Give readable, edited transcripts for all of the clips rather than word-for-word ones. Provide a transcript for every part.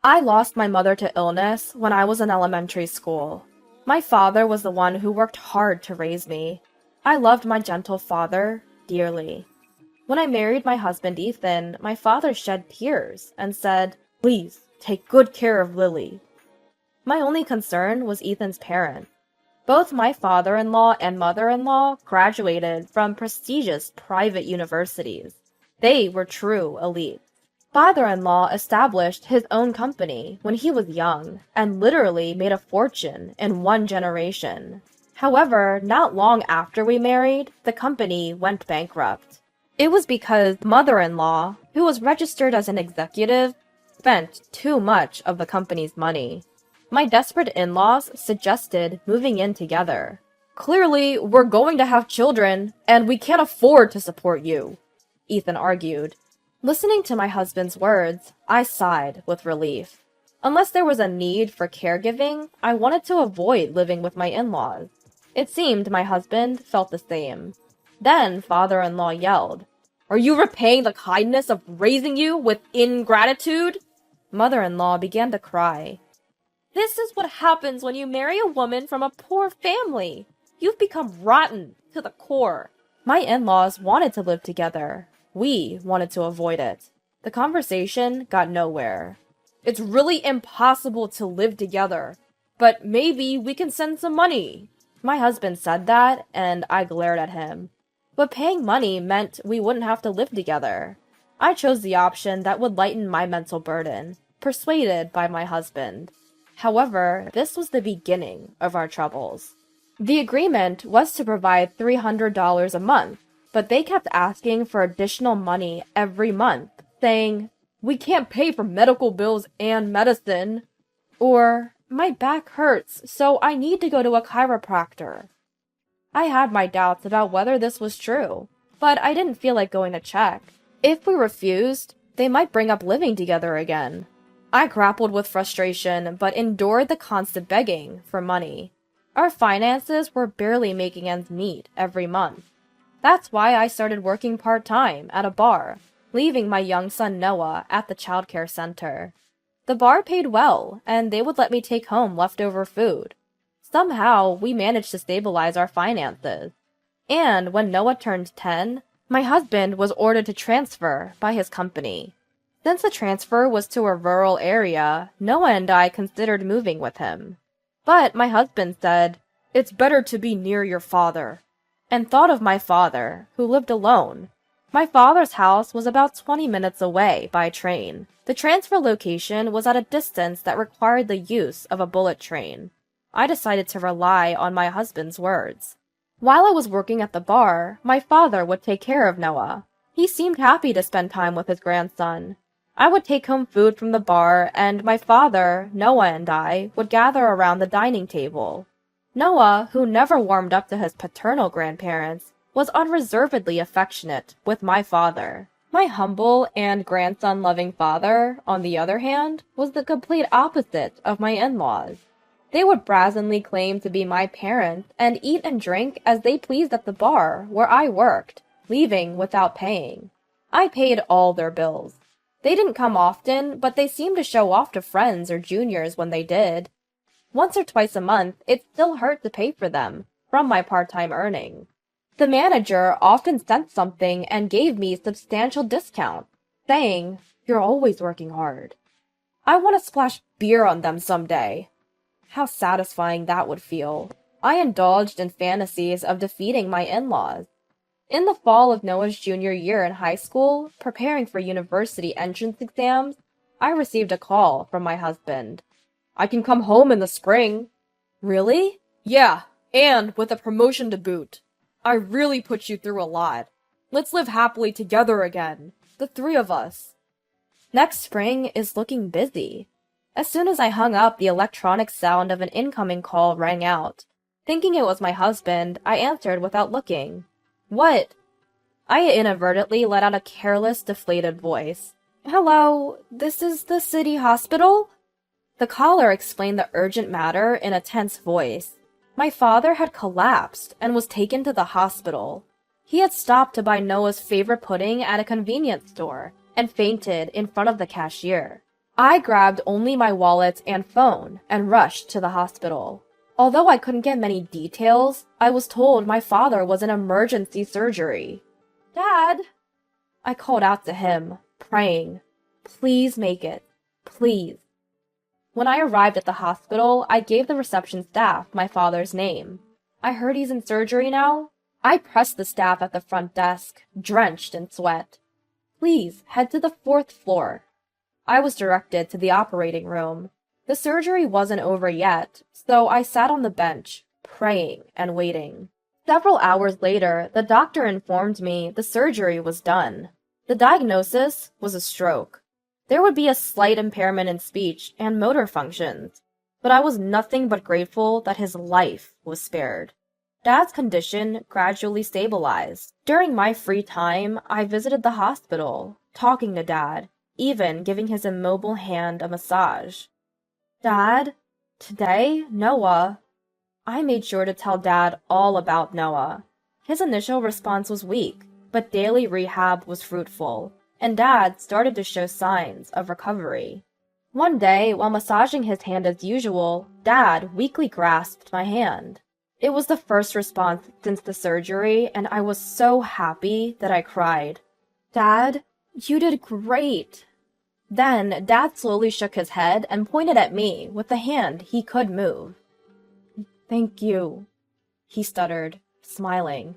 I lost my mother to illness when I was in elementary school. My father was the one who worked hard to raise me. I loved my gentle father dearly. When I married my husband Ethan, my father shed tears and said, "Please, take good care of Lily." My only concern was Ethan's parents. Both my father-in-law and mother-in-law graduated from prestigious private universities. They were true elites. Father-in-law established his own company when he was young and literally made a fortune in one generation. However, not long after we married, the company went bankrupt. It was because mother-in-law, who was registered as an executive, spent too much of the company's money. My desperate in-laws suggested moving in together. "Clearly, we're going to have children, and we can't afford to support you," Ethan argued. Listening to my husband's words, I sighed with relief. Unless there was a need for caregiving, I wanted to avoid living with my in-laws. It seemed my husband felt the same. Then father-in-law yelled, "Are you repaying the kindness of raising you with ingratitude?" Mother-in-law began to cry. "This is what happens when you marry a woman from a poor family. You've become rotten to the core." My in-laws wanted to live together. We wanted to avoid it. The conversation got nowhere. "It's really impossible to live together, but maybe we can send some money." My husband said that, and I glared at him. But paying money meant we wouldn't have to live together. I chose the option that would lighten my mental burden, persuaded by my husband. However, this was the beginning of our troubles. The agreement was to provide $300 a month, but they kept asking for additional money every month, saying, "We can't pay for medical bills and medicine," or "My back hurts, so I need to go to a chiropractor." I had my doubts about whether this was true, but I didn't feel like going to check. If we refused, they might bring up living together again. I grappled with frustration, but endured the constant begging for money. Our finances were barely making ends meet every month. That's why I started working part-time at a bar, leaving my young son Noah at the childcare center. The bar paid well, and they would let me take home leftover food. Somehow, we managed to stabilize our finances. And when Noah turned 10, my husband was ordered to transfer by his company. Since the transfer was to a rural area, Noah and I considered moving with him. But my husband said, "It's better to be near your father," and thought of my father, who lived alone. My father's house was about 20 minutes away by train. The transfer location was at a distance that required the use of a bullet train. I decided to rely on my husband's words. While I was working at the bar, my father would take care of Noah. He seemed happy to spend time with his grandson. I would take home food from the bar, and my father, Noah, and I would gather around the dining table. Noah, who never warmed up to his paternal grandparents, was unreservedly affectionate with my father. My humble and grandson-loving father, on the other hand, was the complete opposite of my in-laws. They would brazenly claim to be my parents and eat and drink as they pleased at the bar where I worked, leaving without paying. I paid all their bills. They didn't come often, but they seemed to show off to friends or juniors when they did. Once or twice a month, it still hurt to pay for them, from my part-time earnings. The manager often sent something and gave me substantial discounts, saying, "You're always working hard." I want to splash beer on them someday. How satisfying that would feel. I indulged in fantasies of defeating my in-laws. In the fall of Noah's junior year in high school, preparing for university entrance exams, I received a call from my husband. "I can come home in the spring." "Really?" "Yeah, and with a promotion to boot. I really put you through a lot. Let's live happily together again, the three of us." Next spring is looking busy. As soon as I hung up, the electronic sound of an incoming call rang out. Thinking it was my husband, I answered without looking. "What?" I inadvertently let out a careless, deflated voice. "Hello, this is the city hospital?" The caller explained the urgent matter in a tense voice. My father had collapsed and was taken to the hospital. He had stopped to buy Noah's favorite pudding at a convenience store and fainted in front of the cashier. I grabbed only my wallet and phone and rushed to the hospital. Although I couldn't get many details, I was told my father was in emergency surgery. "Dad!" I called out to him, praying, "Please make it. Please." When I arrived at the hospital, I gave the reception staff my father's name. "I heard he's in surgery now." I pressed the staff at the front desk, drenched in sweat. "Please head to the 4th floor." I was directed to the operating room. The surgery wasn't over yet, so I sat on the bench, praying and waiting. Several hours later, the doctor informed me the surgery was done. The diagnosis was a stroke. There would be a slight impairment in speech and motor functions, but I was nothing but grateful that his life was spared. Dad's condition gradually stabilized. During my free time, I visited the hospital, talking to Dad, even giving his immobile hand a massage. "Dad, today, Noah." I made sure to tell Dad all about Noah. His initial response was weak, but daily rehab was fruitful, and Dad started to show signs of recovery. One day, while massaging his hand as usual, Dad weakly grasped my hand. It was the first response since the surgery, and I was so happy that I cried. "Dad, you did great." Then Dad slowly shook his head and pointed at me with the hand he could move. "Thank you," he stuttered, smiling.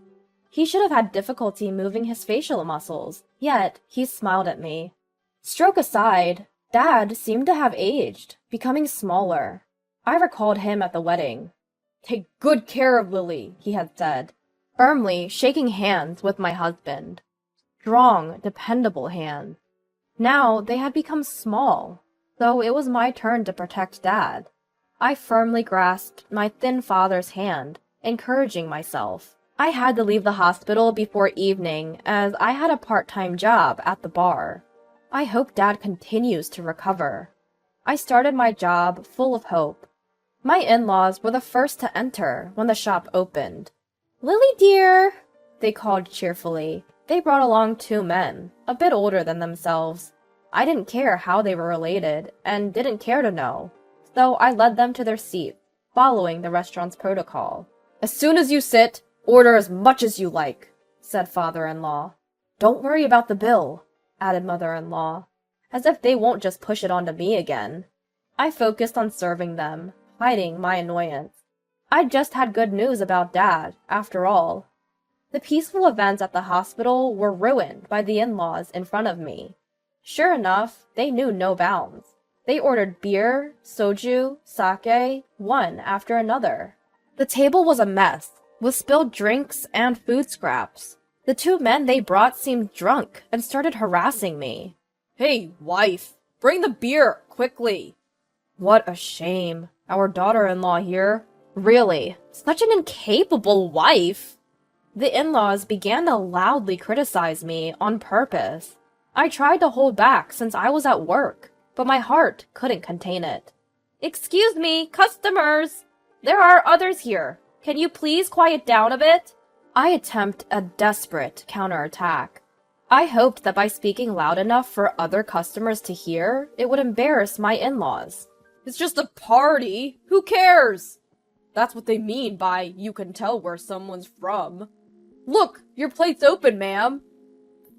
He should have had difficulty moving his facial muscles, yet he smiled at me. Stroke aside, Dad seemed to have aged, becoming smaller. I recalled him at the wedding. "Take good care of Lily," he had said, firmly shaking hands with my husband. Strong, dependable hands. Now they had become small, so it was my turn to protect Dad. I firmly grasped my thin father's hand, encouraging myself. I had to leave the hospital before evening as I had a part-time job at the bar. I hope Dad continues to recover. I started my job full of hope. My in-laws were the first to enter when the shop opened. "Lily dear," they called cheerfully. They brought along 2 men, a bit older than themselves. I didn't care how they were related, and didn't care to know, so I led them to their seats, following the restaurant's protocol. "As soon as you sit, order as much as you like," said father-in-law. "Don't worry about the bill," added mother-in-law, as if they won't just push it onto me again. I focused on serving them, hiding my annoyance. I'd just had good news about Dad, after all. The peaceful events at the hospital were ruined by the in-laws in front of me. Sure enough, they knew no bounds. They ordered beer, soju, sake, one after another. The table was a mess, with spilled drinks and food scraps. The 2 men they brought seemed drunk and started harassing me. "Hey, wife, bring the beer, quickly!" What a shame. Our daughter-in-law here. Really, such an incapable wife. The in-laws began to loudly criticize me on purpose. I tried to hold back since I was at work, but my heart couldn't contain it. "Excuse me, customers! There are others here. Can you please quiet down a bit?" I attempt a desperate counterattack. I hoped that by speaking loud enough for other customers to hear, it would embarrass my in-laws. "It's just a party. Who cares?" That's what they mean by "you can tell where someone's from." "Look, your plate's open, ma'am."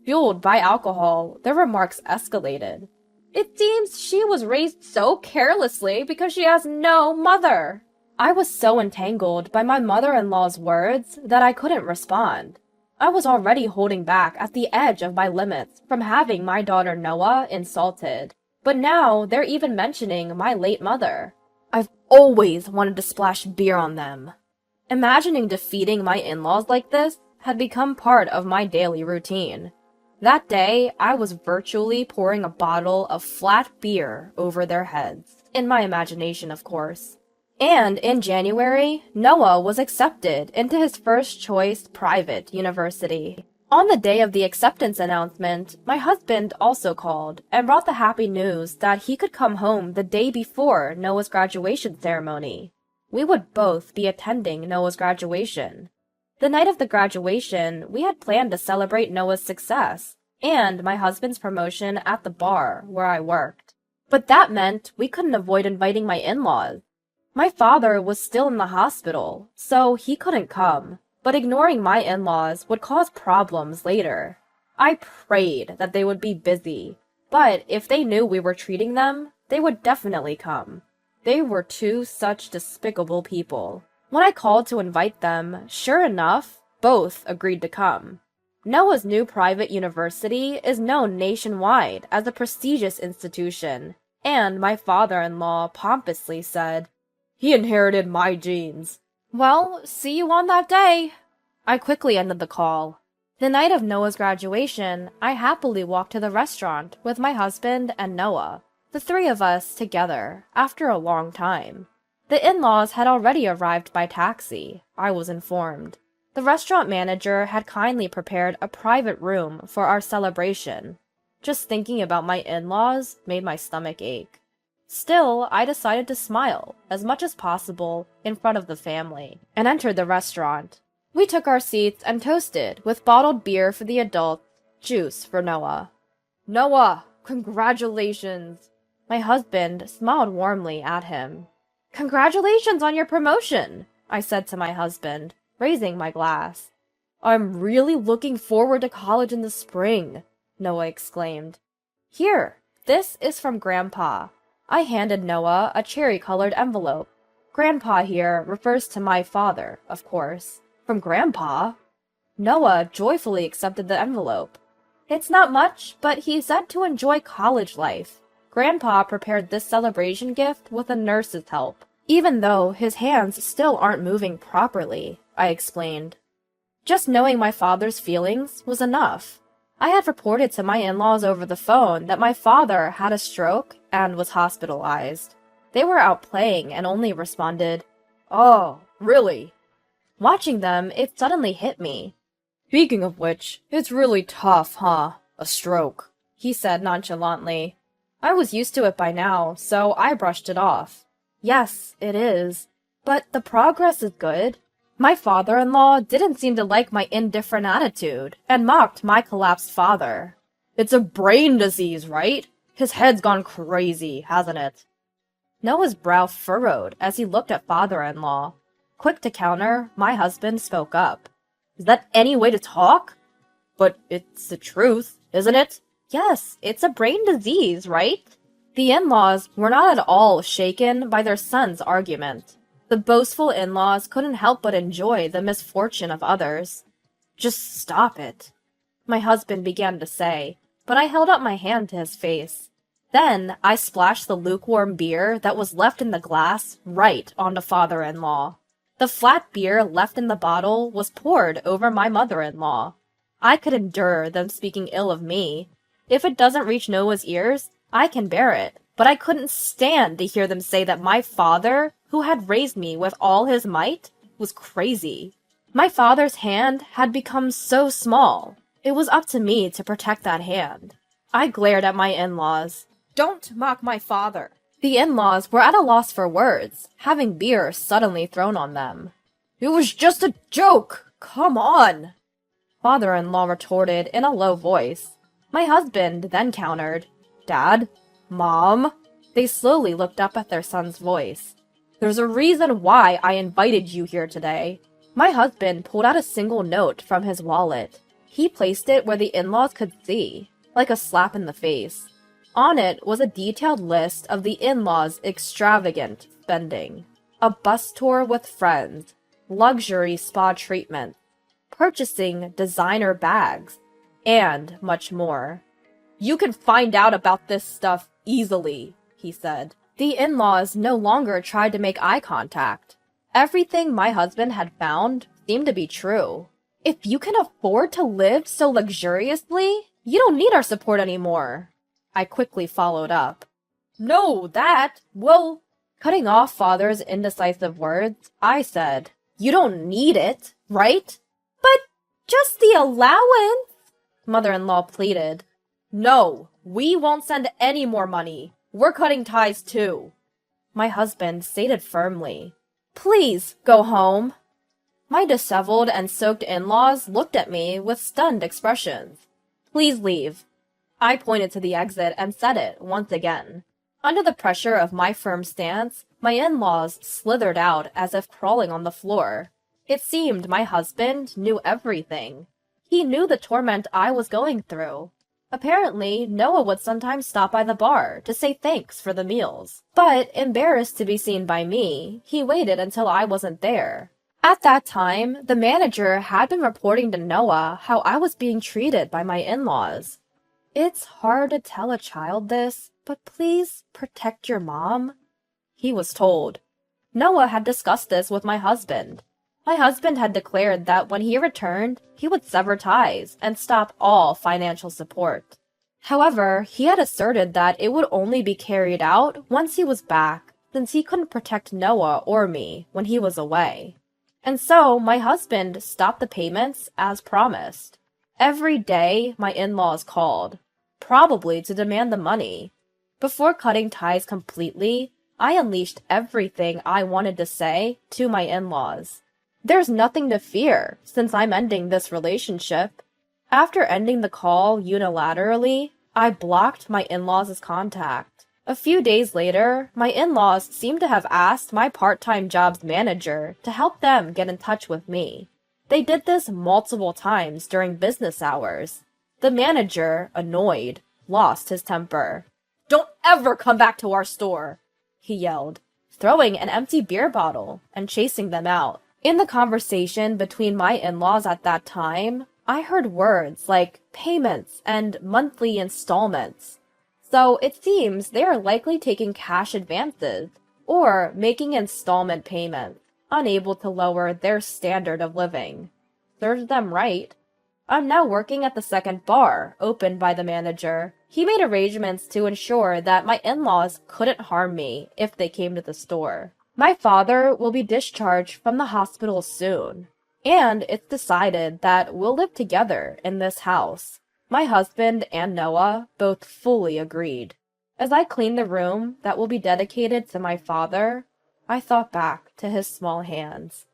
Fueled by alcohol, their remarks escalated. "It seems she was raised so carelessly because she has no mother." I was so entangled by my mother-in-law's words that I couldn't respond. I was already holding back at the edge of my limits from having my daughter Noah insulted. But now they're even mentioning my late mother. I've always wanted to splash beer on them. Imagining defeating my in-laws like this had become part of my daily routine. That day, I was virtually pouring a bottle of flat beer over their heads. In my imagination, of course. And in January, Noah was accepted into his first choice private university. On the day of the acceptance announcement, my husband also called and brought the happy news that he could come home the day before Noah's graduation ceremony. We would both be attending Noah's graduation. The night of the graduation, we had planned to celebrate Noah's success and my husband's promotion at the bar where I worked. But that meant we couldn't avoid inviting my in-laws. My father was still in the hospital, so he couldn't come, but ignoring my in-laws would cause problems later. I prayed that they would be busy, but if they knew we were treating them, they would definitely come. They were two such despicable people. When I called to invite them, sure enough, both agreed to come. Noah's new private university is known nationwide as a prestigious institution, and my father-in-law pompously said, "He inherited my genes." Well, see you on that day. I quickly ended the call. The night of Noah's graduation, I happily walked to the restaurant with my husband and Noah, the three of us together, after a long time. The in-laws had already arrived by taxi, I was informed. The restaurant manager had kindly prepared a private room for our celebration. Just thinking about my in-laws made my stomach ache. Still, I decided to smile, as much as possible, in front of the family, and entered the restaurant. We took our seats and toasted with bottled beer for the adults, juice for Noah. "Noah, congratulations!" My husband smiled warmly at him. "Congratulations on your promotion," I said to my husband, raising my glass. "I'm really looking forward to college in the spring," Noah exclaimed. "Here, this is from Grandpa." I handed Noah a cherry-colored envelope. Grandpa here refers to my father, of course. From Grandpa? Noah joyfully accepted the envelope. It's not much, but he said to enjoy college life. Grandpa prepared this celebration gift with a nurse's help, even though his hands still aren't moving properly, I explained. Just knowing my father's feelings was enough. I had reported to my in-laws over the phone that my father had a stroke and was hospitalized. They were out playing and only responded, "Oh, really?" Watching them, it suddenly hit me. "Speaking of which, it's really tough, huh? A stroke," he said nonchalantly. I was used to it by now, so I brushed it off. Yes, it is. But the progress is good. My father-in-law didn't seem to like my indifferent attitude, and mocked my collapsed father. "It's a brain disease, right? His head's gone crazy, hasn't it?" Noah's brow furrowed as he looked at father-in-law. Quick to counter, my husband spoke up. "Is that any way to talk?" "But it's the truth, isn't it?" "Yes, it's a brain disease, right?" The in-laws were not at all shaken by their son's argument. The boastful in-laws couldn't help but enjoy the misfortune of others. "Just stop it," my husband began to say, but I held up my hand to his face. Then I splashed the lukewarm beer that was left in the glass right onto father-in-law. The flat beer left in the bottle was poured over my mother-in-law. I could endure them speaking ill of me. If it doesn't reach Noah's ears, I can bear it. But I couldn't stand to hear them say that my father, who had raised me with all his might, was crazy. My father's hand had become so small. It was up to me to protect that hand. I glared at my in-laws. "Don't mock my father." The in-laws were at a loss for words, having beer suddenly thrown on them. "It was just a joke! Come on!" Father-in-law retorted in a low voice. My husband then countered, "Dad? Mom?" They slowly looked up at their son's voice. "There's a reason why I invited you here today." My husband pulled out a single note from his wallet. He placed it where the in-laws could see, like a slap in the face. On it was a detailed list of the in-laws' extravagant spending. A bus tour with friends, luxury spa treatment, purchasing designer bags, and much more. "You can find out about this stuff easily," he said. The in-laws no longer tried to make eye contact. Everything my husband had found seemed to be true. "If you can afford to live so luxuriously, you don't need our support anymore," I quickly followed up. "No, that, well..." Cutting off father's indecisive words, I said, "You don't need it, right?" "But just the allowance," mother-in-law pleaded. "No, we won't send any more money. We're cutting ties too," my husband stated firmly. "Please go home." My disheveled and soaked in-laws looked at me with stunned expressions. "Please leave." I pointed to the exit and said it once again. Under the pressure of my firm stance, my in-laws slithered out as if crawling on the floor. It seemed my husband knew everything. He knew the torment I was going through. Apparently, Noah would sometimes stop by the bar to say thanks for the meals. But, embarrassed to be seen by me, he waited until I wasn't there. At that time, the manager had been reporting to Noah how I was being treated by my in-laws. "It's hard to tell a child this, but please protect your mom," he was told. Noah had discussed this with my husband. My husband had declared that when he returned, he would sever ties and stop all financial support. However, he had asserted that it would only be carried out once he was back, since he couldn't protect Noah or me when he was away. And so, my husband stopped the payments as promised. Every day, my in-laws called, probably to demand the money. Before cutting ties completely, I unleashed everything I wanted to say to my in-laws. There's nothing to fear, since I'm ending this relationship. After ending the call unilaterally, I blocked my in-laws' contact. A few days later, my in-laws seemed to have asked my part-time job's manager to help them get in touch with me. They did this multiple times during business hours. The manager, annoyed, lost his temper. "Don't ever come back to our store," he yelled, throwing an empty beer bottle and chasing them out. In the conversation between my in-laws at that time, I heard words like payments and monthly installments. So it seems they are likely taking cash advances or making installment payments, unable to lower their standard of living. Serves them right. I'm now working at the second bar, opened by the manager. He made arrangements to ensure that my in-laws couldn't harm me if they came to the store. My father will be discharged from the hospital soon, and it's decided that we'll live together in this house. My husband and Noah both fully agreed. As I cleaned the room that will be dedicated to my father, I thought back to his small hands.